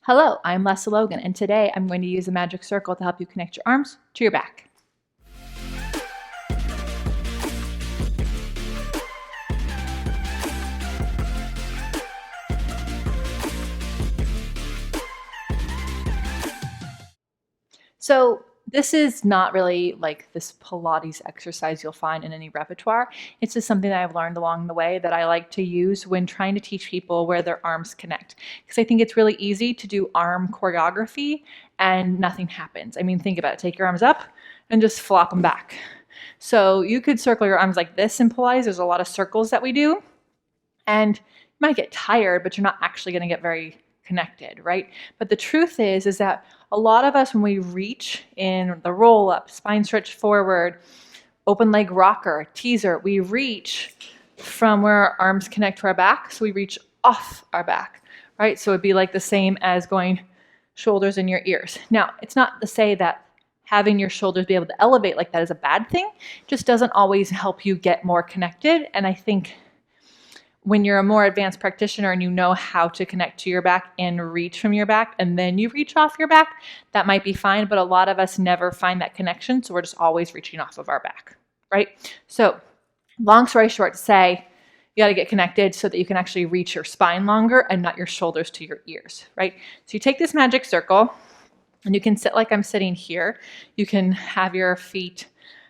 Hello, I'm Lesley Logan, and today I'm going to use a magic circle to help you connect your arms to your back. So this is not really like this Pilates exercise you'll find in any repertoire. It's just something that I've learned along the way that I like to use when trying to teach people where their arms connect. Because I think it's really easy to do arm choreography and nothing happens. I mean, think about it. Take your arms up and just flop them back. So you could circle your arms like this in Pilates. There's a lot of circles that we do. And you might get tired, but you're not actually going to get very connected, right? But the truth is that a lot of us, when we reach in the roll up, spine stretch forward, open leg rocker, teaser, we reach from where our arms connect to our back. So we reach off our back, right? So it'd be like the same as going shoulders in your ears. Now, it's not to say that having your shoulders be able to elevate like that is a bad thing. It just doesn't always help you get more connected. And I think when you're a more advanced practitioner and you know how to connect to your back and reach from your back and then you reach off your back, that might be fine. But a lot of us never find that connection. So we're just always reaching off of our back, right? So long story short, to say you got to get connected so that you can actually reach your spine longer and not your shoulders to your ears, right? So you take this magic circle and you can sit like I'm sitting here. You can have your feet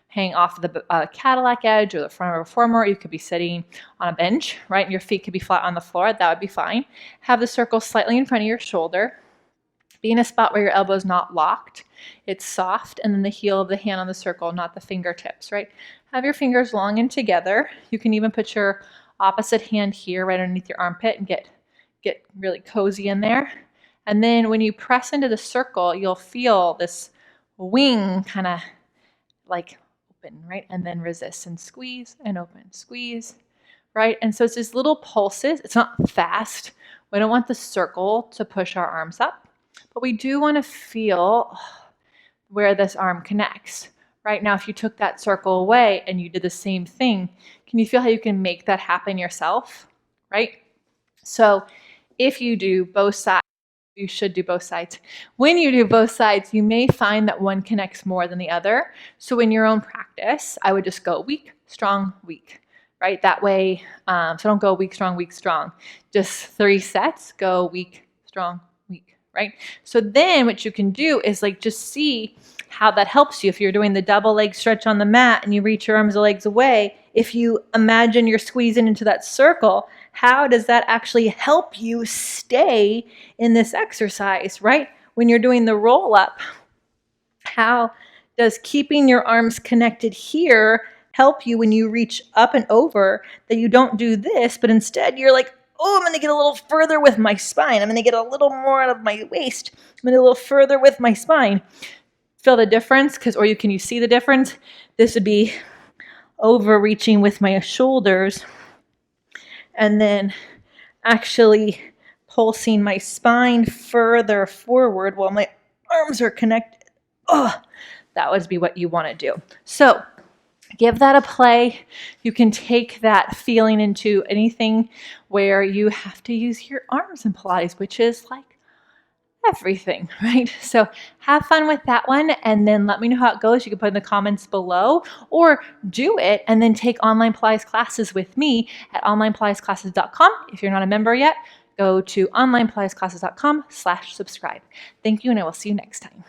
hang off the Cadillac edge or the front of a reformer. You could be sitting on a bench, right? And your feet could be flat on the floor. That would be fine. Have the circle slightly in front of your shoulder. Be in a spot where your elbow is not locked. It's soft. And then the heel of the hand on the circle, not the fingertips, right? Have your fingers long and together. You can even put your opposite hand here right underneath your armpit and get really cozy in there. And then when you press into the circle, you'll feel this wing kind of like open, right? And then resist and squeeze and open, squeeze, right? And so it's these little pulses. It's not fast. We don't want the circle to push our arms up, but we do want to feel where this arm connects. Right now, if you took that circle away and you did the same thing, can you feel how you can make that happen yourself, right? So if you do both sides, you should do both sides. When you do both sides, you may find that one connects more than the other. So in your own practice, I would just go weak, strong, weak, right? That way, so don't go weak, strong, weak, strong. Just 3 sets, go weak, strong, weak, right? So then what you can do is like just see how that helps you. If you're doing the double leg stretch on the mat and you reach your arms and legs away, if you imagine you're squeezing into that circle, how does that actually help you stay in this exercise, right? When you're doing the roll up, how does keeping your arms connected here help you when you reach up and over, that you don't do this, but instead you're like, oh, I'm going to get a little further with my spine. I'm going to get a little more out of my waist. I'm going to get a little further with my spine. Feel the difference? Or can you see the difference? This would be overreaching with my shoulders and then actually pulsing my spine further forward while my arms are connected. Oh, that would be what you want to do. So give that a play. You can take that feeling into anything where you have to use your arms in Pilates, which is like everything, right? So have fun with that one and then let me know how it goes. You can put in the comments below or do it and then take online Pilates classes with me at onlinepilatesclasses.com. If you're not a member yet, go to onlinepilatesclasses.com/subscribe. Thank you and I will see you next time.